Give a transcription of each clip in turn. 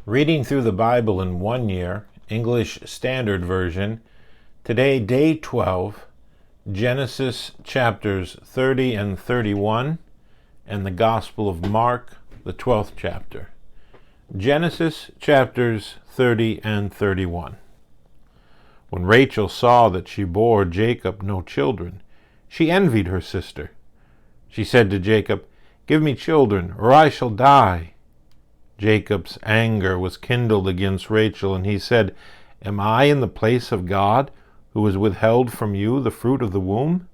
Reading through the Bible in 1 year, English Standard Version. Today, Day 12, Genesis chapters 30 and 31, and the Gospel of Mark, the 12th chapter. Genesis chapters 30 and 31. When Rachel saw that she bore Jacob no children, she envied her sister. She said to Jacob, "Give me children, or I shall die." Jacob's anger was kindled against Rachel, and he said, "Am I in the place of God, who has withheld from you the fruit of the womb?"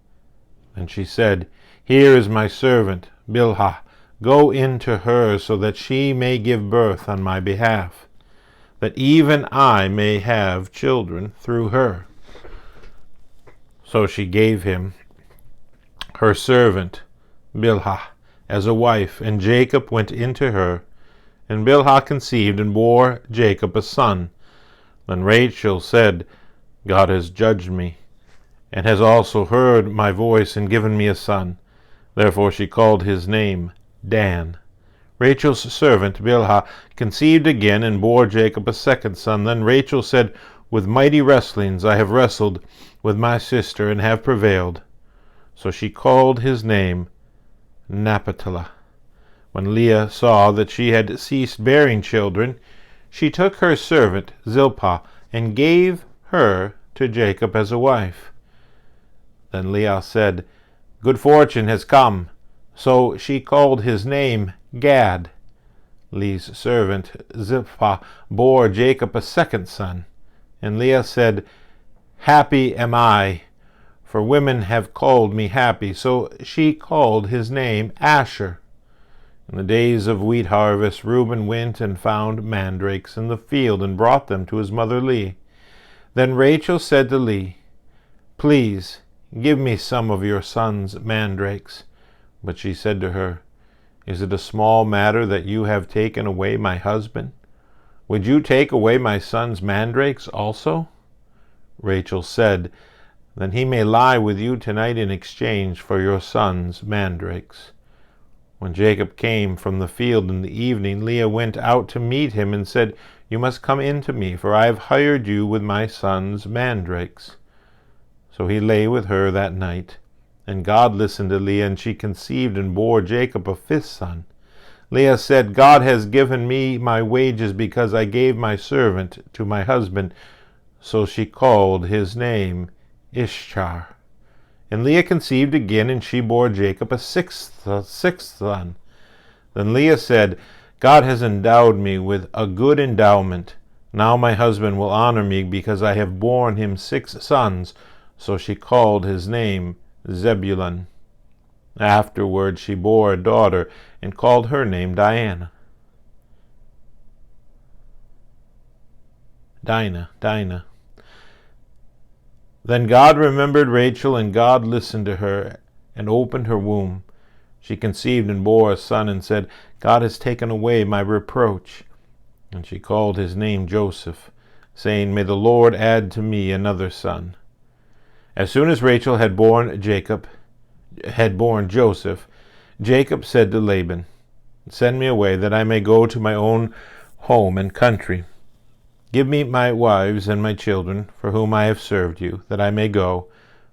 And she said, "Here is my servant, Bilhah. Go in to her, so that she may give birth on my behalf, that even I may have children through her." So she gave him her servant, Bilhah, as a wife, and Jacob went in to her. And Bilhah conceived and bore Jacob a son. Then Rachel said, "God has judged me, and has also heard my voice and given me a son." Therefore she called his name Dan. Rachel's servant Bilhah conceived again and bore Jacob a second son. Then Rachel said, "With mighty wrestlings I have wrestled with my sister and have prevailed." So she called his name Naphtali. When Leah saw that she had ceased bearing children, she took her servant Zilpah and gave her to Jacob as a wife. Then Leah said, "Good fortune has come." So she called his name Gad. Leah's servant Zilpah bore Jacob a second son. And Leah said, "Happy am I, for women have called me happy." So she called his name Asher. In the days of wheat harvest, Reuben went and found mandrakes in the field and brought them to his mother Leah. Then Rachel said to Leah, "Please give me some of your son's mandrakes." But she said to her, "Is it a small matter that you have taken away my husband? Would you take away my son's mandrakes also?" Rachel said, "Then he may lie with you tonight in exchange for your son's mandrakes." When Jacob came from the field in the evening, Leah went out to meet him and said, "You must come in to me, for I have hired you with my son's mandrakes." So he lay with her that night. And God listened to Leah, and she conceived and bore Jacob a fifth son. Leah said, "God has given me my wages because I gave my servant to my husband." So she called his name Ishchar. And Leah conceived again, and she bore Jacob a sixth son. Then Leah said, "God has endowed me with a good endowment. Now my husband will honor me because I have borne him 6 sons." So she called his name Zebulun. Afterward she bore a daughter and called her name Dinah. Then God remembered Rachel, and God listened to her and opened her womb. She conceived and bore a son and said, "God has taken away my reproach." And she called his name Joseph, saying, "May the Lord add to me another son." As soon as Rachel had borne Joseph, Jacob said to Laban, "Send me away, that I may go to my own home and country. Give me my wives and my children, for whom I have served you, that I may go,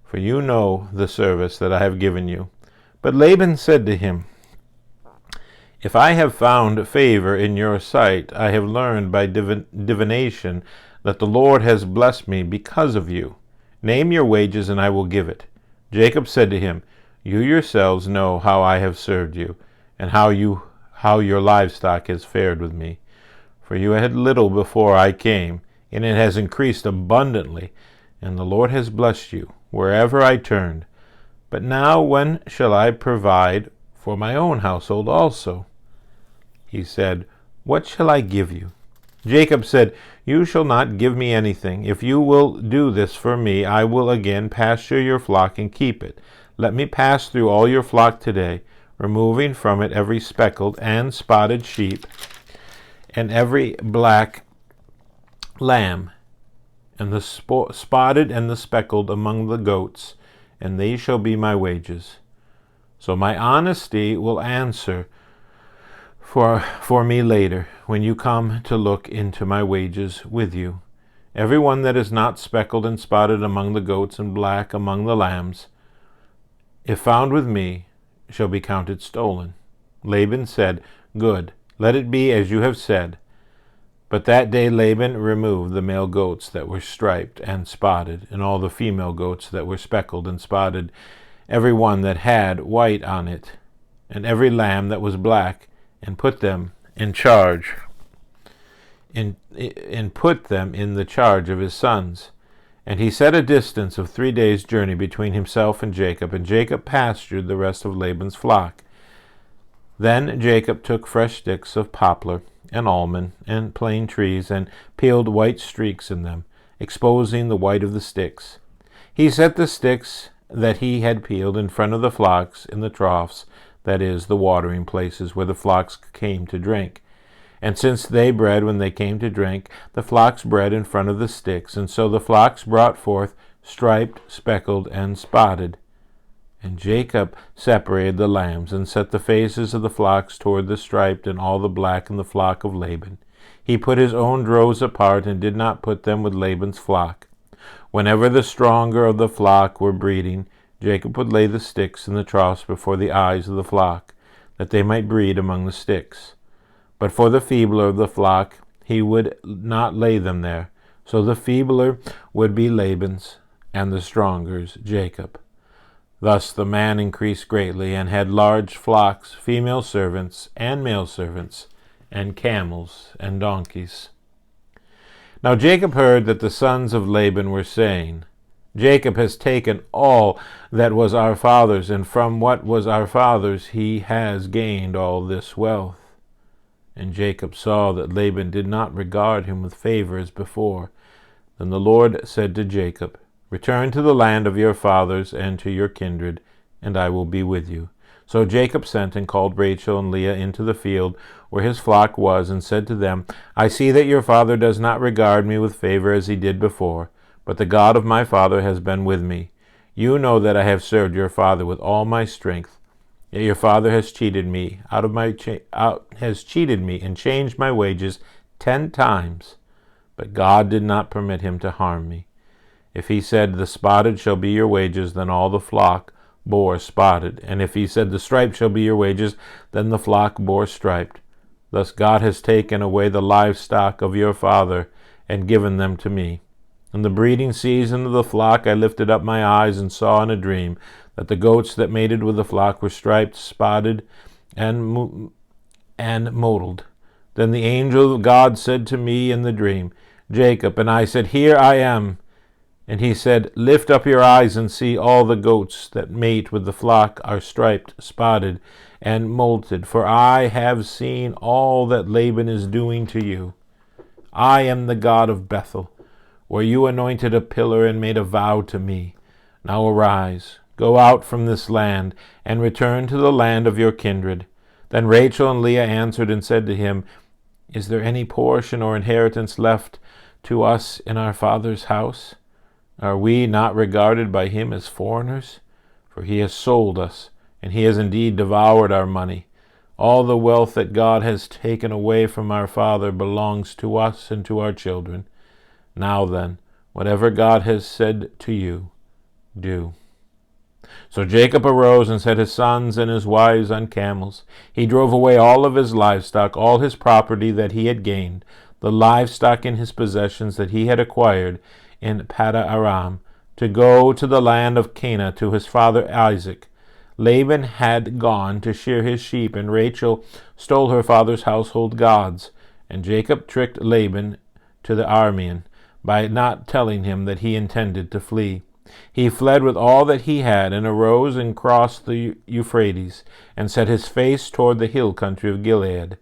for you know the service that I have given you." But Laban said to him, "If I have found favor in your sight, I have learned by divination that the Lord has blessed me because of you. Name your wages, and I will give it." Jacob said to him, "You yourselves know how I have served you, and how your livestock has fared with me. For you had little before I came, and it has increased abundantly, and the Lord has blessed you wherever I turned. But now when shall I provide for my own household also?" He said, "What shall I give you?" Jacob said, "You shall not give me anything. If you will do this for me, I will again pasture your flock and keep it. Let me pass through all your flock today, removing from it every speckled and spotted sheep, and every black lamb, and the spotted and the speckled among the goats, and they shall be my wages. So my honesty will answer for me later, when you come to look into my wages with you. Every one that is not speckled and spotted among the goats and black among the lambs, if found with me, shall be counted stolen. Laban said, Good, let it be as you have said. But that day Laban removed the male goats that were striped and spotted, and all the female goats that were speckled and spotted, every one that had white on it, and every lamb that was black, and put them in charge, and put them in the charge of his sons. And he set a distance of 3 days' journey between himself and Jacob pastured the rest of Laban's flock. Then Jacob took fresh sticks of poplar and almond and plane trees, and peeled white streaks in them, exposing the white of the sticks. He set the sticks that he had peeled in front of the flocks in the troughs, that is, the watering places where the flocks came to drink. And since they bred when they came to drink, the flocks bred in front of the sticks, and so the flocks brought forth striped, speckled, and spotted. And Jacob separated the lambs, and set the faces of the flocks toward the striped and all the black in the flock of Laban. He put his own droves apart, and did not put them with Laban's flock. Whenever the stronger of the flock were breeding, Jacob would lay the sticks in the troughs before the eyes of the flock, that they might breed among the sticks. But for the feebler of the flock he would not lay them there. So the feebler would be Laban's, and the stronger's Jacob. Thus the man increased greatly, and had large flocks, female servants, and male servants, and camels, and donkeys. Now Jacob heard that the sons of Laban were saying, Jacob has taken all that was our father's, and from what was our father's he has gained all this wealth. And Jacob saw that Laban did not regard him with favor as before. Then the Lord said to Jacob, Return to the land of your fathers and to your kindred, and I will be with you. So Jacob sent and called Rachel and Leah into the field where his flock was, and said to them, I see that your father does not regard me with favor as he did before, but the God of my father has been with me. You know that I have served your father with all my strength. Yet your father has cheated me and changed my wages 10 times. But God did not permit him to harm me. If he said, The spotted shall be your wages, then all the flock bore spotted. And if he said, The striped shall be your wages, then the flock bore striped. Thus God has taken away the livestock of your father and given them to me. In the breeding season of the flock I lifted up my eyes and saw in a dream that the goats that mated with the flock were striped, spotted, and mottled. Then the angel of God said to me in the dream, Jacob. And I said, Here I am. And he said, Lift up your eyes and see, all the goats that mate with the flock are striped, spotted, and molted, for I have seen all that Laban is doing to you. I am the God of Bethel, where you anointed a pillar and made a vow to me. Now arise, go out from this land, and return to the land of your kindred. Then Rachel and Leah answered and said to him, Is there any portion or inheritance left to us in our father's house? Are we not regarded by him as foreigners? For he has sold us, and he has indeed devoured our money. All the wealth that God has taken away from our father belongs to us and to our children. Now then, whatever God has said to you, do. So Jacob arose and set his sons and his wives on camels. He drove away all of his livestock, all his property that he had gained, the livestock in his possessions that he had acquired in Paddan-aram, to go to the land of Canaan to his father Isaac. Laban had gone to shear his sheep, and Rachel stole her father's household gods. And Jacob tricked Laban to the Aramean by not telling him that he intended to flee. He fled with all that he had, and arose and crossed the Euphrates, and set his face toward the hill country of Gilead.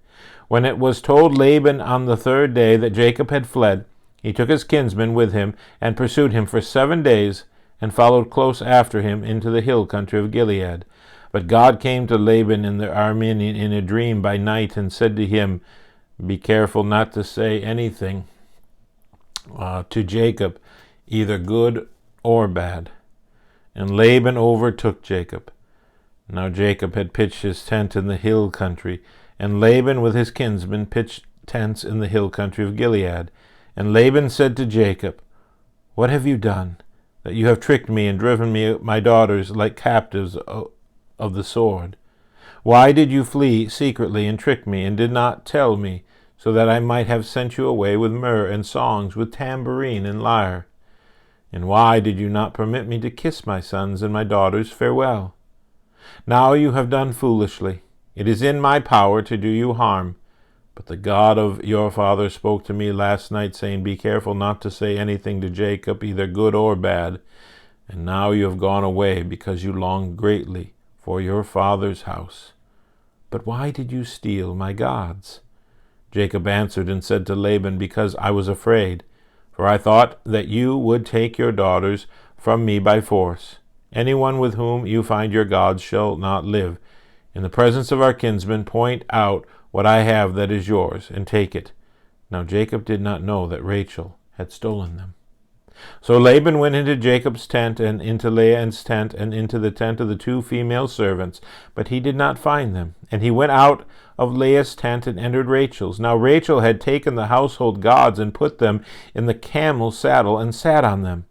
When it was told Laban on the 3rd day that Jacob had fled, he took his kinsmen with him, and pursued him for 7 days, and followed close after him into the hill country of Gilead. But God came to Laban in the Aramean in a dream by night, and said to him, Be careful not to say anything to Jacob, either good or bad. And Laban overtook Jacob. Now Jacob had pitched his tent in the hill country, And Laban with his kinsmen pitched tents in the hill country of Gilead. And Laban said to Jacob, What have you done, that you have tricked me and driven my daughters like captives of the sword? Why did you flee secretly and trick me, and did not tell me, so that I might have sent you away with myrrh and songs, with tambourine and lyre? And why did you not permit me to kiss my sons and my daughters farewell? Now you have done foolishly. It is in my power to do you harm. But the God of your father spoke to me last night, saying, Be careful not to say anything to Jacob, either good or bad. And now you have gone away, because you longed greatly for your father's house. But why did you steal my gods? Jacob answered and said to Laban, Because I was afraid, for I thought that you would take your daughters from me by force. Anyone with whom you find your gods shall not live. In the presence of our kinsmen, point out what I have that is yours, and take it. Now Jacob did not know that Rachel had stolen them. So Laban went into Jacob's tent, and into Leah's tent, and into the tent of the 2 female servants, but he did not find them. And he went out of Leah's tent and entered Rachel's. Now Rachel had taken the household gods and put them in the camel's saddle and sat on them.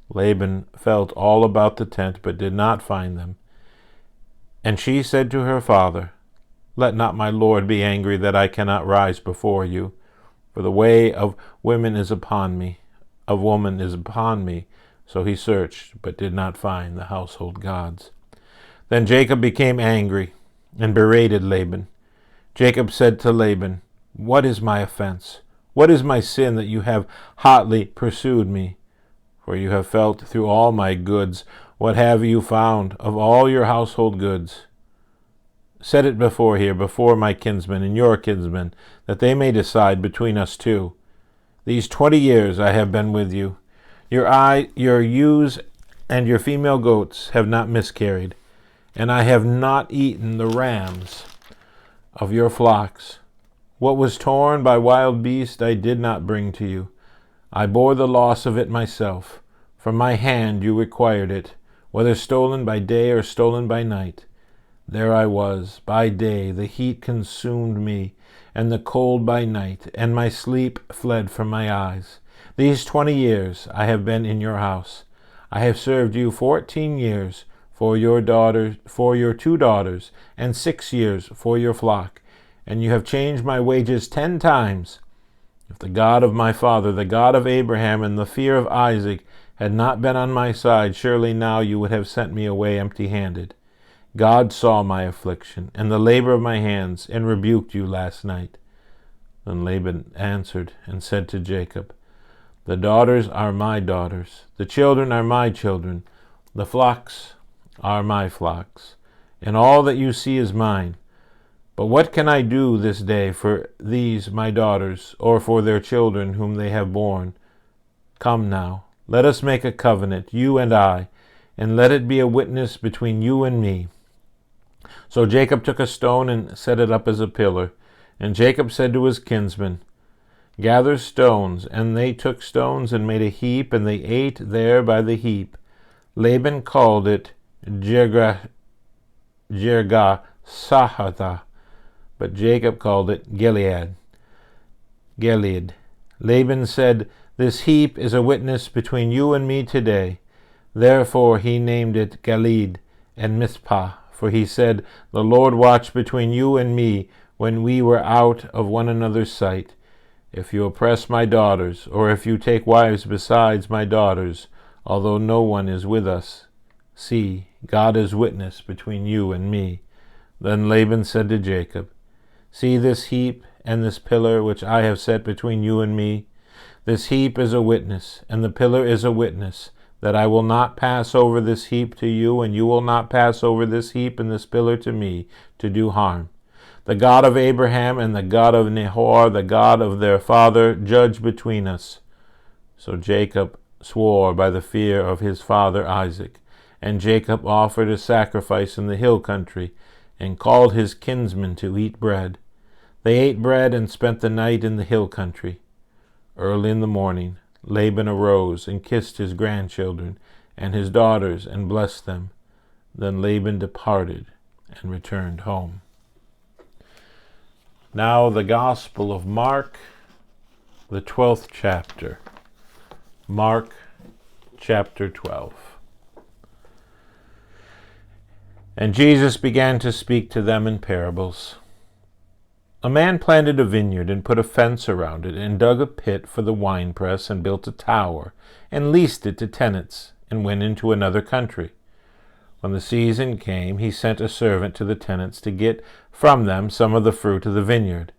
Laban felt all about the tent, but did not find them. And she said to her father, Let not my lord be angry that I cannot rise before you, for the way of women is upon me. Of woman is upon me. So he searched, but did not find the household gods. Then Jacob became angry and berated Laban. Jacob said to Laban, What is my offense? What is my sin that you have hotly pursued me? For you have felt through all my goods. What have you found of all your household goods? Set it before my kinsmen and your kinsmen, that they may decide between us 2. These 20 years I have been with you. Your ewes and your female goats have not miscarried, and I have not eaten the rams of your flocks. What was torn by wild beasts I did not bring to you. I bore the loss of it myself. From my hand you required it, whether stolen by day or stolen by night. There I was, by day the heat consumed me, and the cold by night, and my sleep fled from my eyes. These 20 years I have been in your house. I have served you 14 years for your 2 daughters, and 6 years for your flock, and you have changed my wages 10 times. If the God of my father, the God of Abraham, and the fear of Isaac had not been on my side, surely now you would have sent me away empty-handed. God saw my affliction and the labor of my hands, and rebuked you last night. Then Laban answered and said to Jacob, The daughters are my daughters, the children are my children, the flocks are my flocks, and all that you see is mine. But what can I do this day for these my daughters, or for their children whom they have borne? Come now, let us make a covenant, you and I, and let it be a witness between you and me. So Jacob took a stone and set it up as a pillar. And Jacob said to his kinsmen, Gather stones. And they took stones and made a heap, and they ate there by the heap. Laban called it Jirgasahata, but Jacob called it Gilead. Laban said, This heap is a witness between you and me today. Therefore he named it Gilead and Mizpah, for he said, The Lord watched between you and me when we were out of one another's sight. If you oppress my daughters, or if you take wives besides my daughters, although no one is with us, see, God is witness between you and me. Then Laban said to Jacob, See this heap and this pillar which I have set between you and me. This heap is a witness, and the pillar is a witness, that I will not pass over this heap to you, and you will not pass over this heap and this pillar to me, to do harm. The God of Abraham and the God of Nahor, the God of their father, judge between us. So Jacob swore by the fear of his father Isaac, and Jacob offered a sacrifice in the hill country, and called his kinsmen to eat bread. They ate bread and spent the night in the hill country. Early in the morning, Laban arose and kissed his grandchildren and his daughters and blessed them. Then Laban departed and returned home. Now the Gospel of Mark, the 12th chapter. Mark chapter 12. And Jesus began to speak to them in parables. A man planted a vineyard and put a fence around it and dug a pit for the winepress and built a tower and leased it to tenants and went into another country. When the season came, he sent a servant to the tenants to get from them some of the fruit of the vineyard.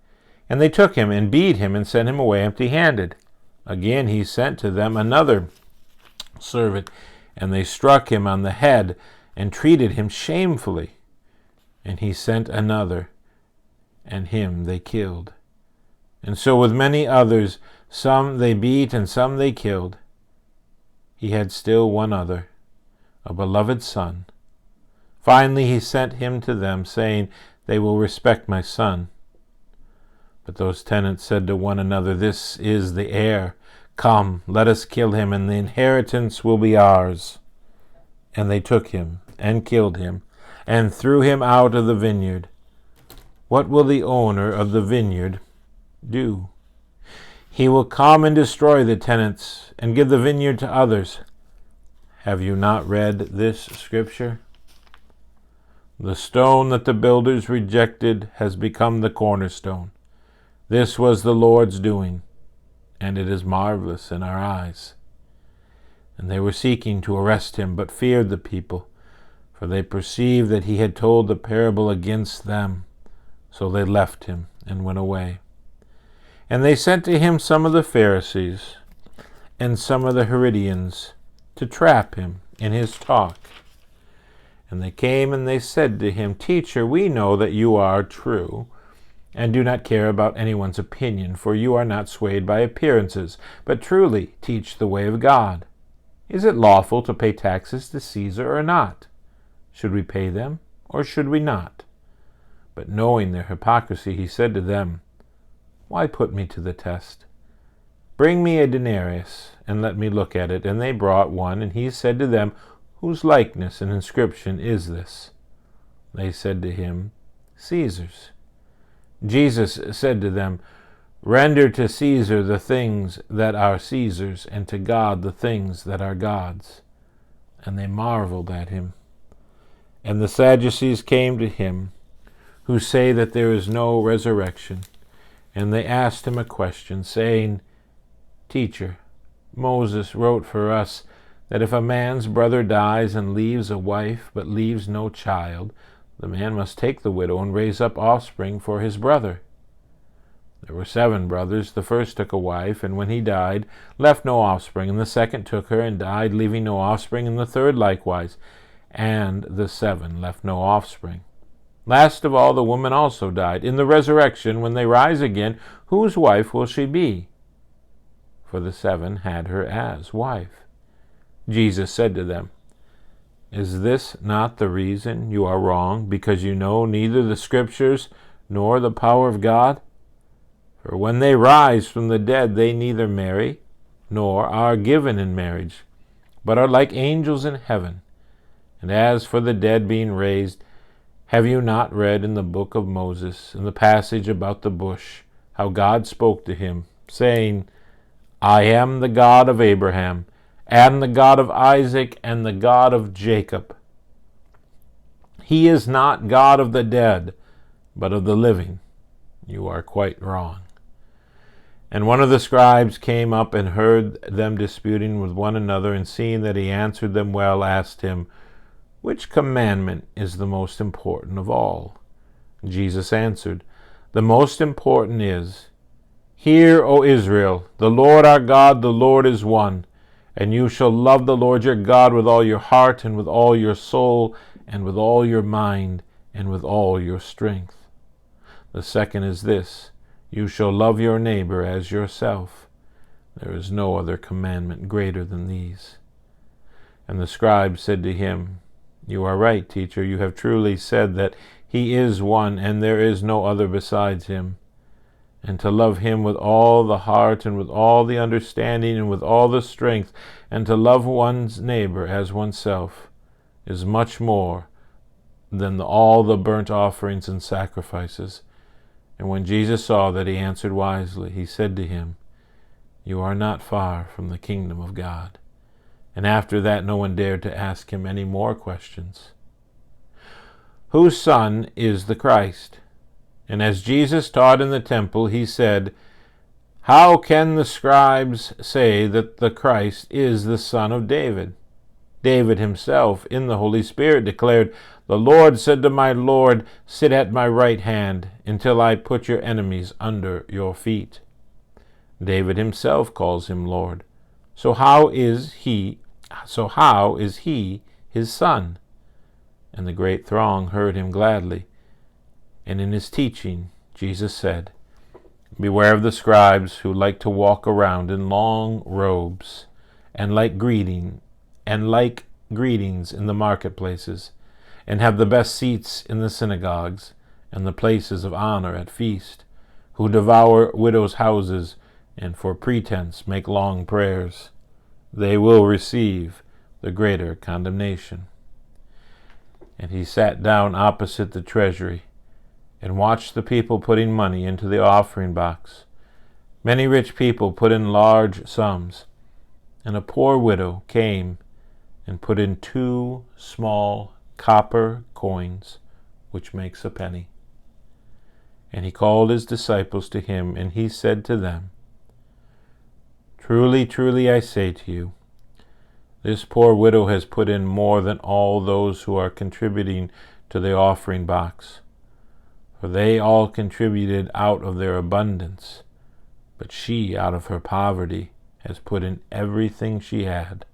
And they took him and beat him and sent him away empty-handed. Again he sent to them another servant, and they struck him on the head and treated him shamefully. And he sent another, and him they killed. And so with many others, some they beat and some they killed. He had still one other, a beloved son. Finally he sent him to them, saying, "They will respect my son." But those tenants said to one another, "This is the heir. Come, let us kill him, and the inheritance will be ours." And they took him and killed him and threw him out of the vineyard. What will the owner of the vineyard do? He will come and destroy the tenants and give the vineyard to others. Have you not read this scripture? The stone that the builders rejected has become the cornerstone. This was the Lord's doing, and it is marvelous in our eyes. And they were seeking to arrest him, but feared the people, for they perceived that he had told the parable against them. So they left him and went away. And they sent to him some of the Pharisees and some of the Herodians to trap him in his talk. And they came and they said to him, "Teacher, we know that you are true, and do not care about anyone's opinion, for you are not swayed by appearances, but truly teach the way of God. Is it lawful to pay taxes to Caesar or not? Should we pay them, or should we not?" But knowing their hypocrisy, he said to them, "Why put me to the test? Bring me a denarius, and let me look at it." And they brought one, and he said to them, "Whose likeness and inscription is this?" They said to him, "Caesar's." Jesus said to them, "Render to Caesar the things that are Caesar's, and to God the things that are God's." And they marveled at him. And the Sadducees came to him, who say that there is no resurrection. And they asked him a question, saying, "Teacher, Moses wrote for us that if a man's brother dies and leaves a wife but leaves no child, the man must take the widow and raise up offspring for his brother. There were 7 brothers. The first took a wife, and when he died, left no offspring. And the second took her and died, leaving no offspring. And the third likewise. And the 7 left no offspring. Last of all, the woman also died. In the resurrection, when they rise again, whose wife will she be? For the 7 had her as wife." Jesus said to them, "Is this not the reason you are wrong, because you know neither the Scriptures nor the power of God? For when they rise from the dead, they neither marry nor are given in marriage, but are like angels in heaven. And as for the dead being raised, have you not read in the book of Moses, in the passage about the bush, how God spoke to him, saying, 'I am the God of Abraham, and the God of Isaac, and the God of Jacob'? He is not God of the dead, but of the living. You are quite wrong." And one of the scribes came up and heard them disputing with one another, and seeing that he answered them well, asked him, "Which commandment is the most important of all?" Jesus answered, "The most important is, 'Hear, O Israel, the Lord our God, the Lord is one, and you shall love the Lord your God with all your heart, and with all your soul, and with all your mind, and with all your strength. The second is this, you shall love your neighbor as yourself. There is no other commandment greater than these." And the scribe said to him, "You are right, teacher. You have truly said that he is one, and there is no other besides him. And to love him with all the heart, and with all the understanding, and with all the strength, and to love one's neighbor as oneself, is much more than all the burnt offerings and sacrifices. And when Jesus saw that he answered wisely, he said to him, "You are not far from the kingdom of God." And after that no one dared to ask him any more questions. Whose son is the Christ? And as Jesus taught in the temple, he said, "How can the scribes say that the Christ is the son of David? David himself, in the Holy Spirit, declared, 'The Lord said to my Lord, sit at my right hand until I put your enemies under your feet.' David himself calls him Lord. So how is he his son?" And the great throng heard him gladly. And in his teaching, Jesus said, "Beware of the scribes who like to walk around in long robes and like greetings in the marketplaces, and have the best seats in the synagogues and the places of honor at feast, who devour widows' houses and for pretense make long prayers. They will receive the greater condemnation." And he sat down opposite the treasury and watched the people putting money into the offering box. Many rich people put in large sums, and a poor widow came and put in 2 small copper coins, which makes a penny. And he called his disciples to him, and he said to them, "Truly, truly, I say to you, this poor widow has put in more than all those who are contributing to the offering box. For they all contributed out of their abundance, but she, out of her poverty, has put in everything she had,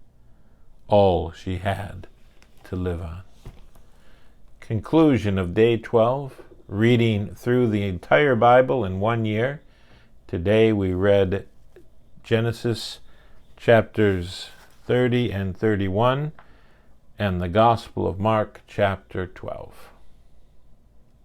all she had to live on." Conclusion of Day 12, reading through the entire Bible in 1 year. Today we read Genesis chapters 30 and 31, and the Gospel of Mark chapter 12.